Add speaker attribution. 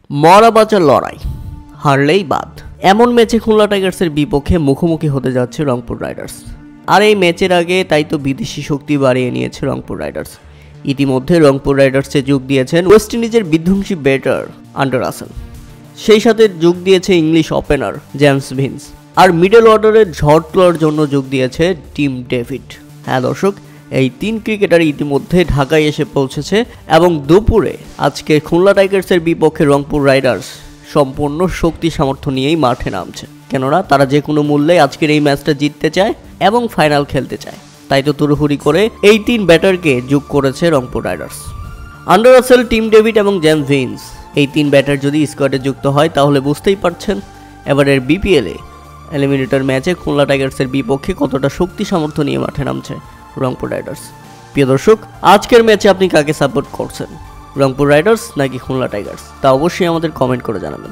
Speaker 1: মরা বাঁচার লড়াই, হারলেই বাদ। এমন ম্যাচে খুলনা টাইগার্সের বিপক্ষে মুখোমুখি হতে যাচ্ছে রংপুর রাইডার্স। আর এই ম্যাচের আগে তাই তো বিদেশি শক্তি বাড়িয়ে নিয়েছে রংপুর রাইডার্স। ইতিমধ্যে রংপুর রাইডার্সে যোগ দিয়েছেন ওয়েস্ট ইন্ডিজের বিধ্বংসী ব্যাটার আন্ডার রাসেল, সেই সাথে যোগ দিয়েছে ইংলিশ ওপেনার জেমস ভিন্স, আর মিডল অর্ডারের ঝড় তোলার জন্য যোগ দিয়েছে টিম ডেভিড। হ্যাঁ দর্শক, এই তিন ক্রিকেটার ইতিমধ্যে ঢাকায় এসে পৌঁছেছে এবং দুপুরে আজকে খুলনা টাইগার্সের বিপক্ষে রংপুর রাইডার্স সম্পূর্ণ শক্তি সামর্থ্য নিয়েই মাঠে নামছে। কেননা তারা যে কোনো মূল্যে আজকের এই ম্যাচটা জিততে চায় এবং ফাইনাল খেলতে চায়। তাই তো তুড়ুহুড়ি করে এই তিন ব্যাটারকে যোগ করেছে Rangpur Riders. Under Rasel, Tim David এবং জেমস ভিন্স, এই তিন ব্যাটার যদি স্কোয়াডে যুক্ত হয় তাহলে বুঝতেই পারছেন এবারের বিপিএলে এলিমিনেটর ম্যাচে খুলনা টাইগার্সের বিপক্ষে কতটা শক্তি সামর্থ্য নিয়ে মাঠে নামছে রংপুর রাইডার্স। প্রিয় দর্শক, আজকের ম্যাচে আপনি কাকে সাপোর্ট করছেন, রংপুর রাইডার্স নাকি খুলনা টাইগার্স, তা অবশ্যই আমাদের কমেন্ট করে জানাবেন।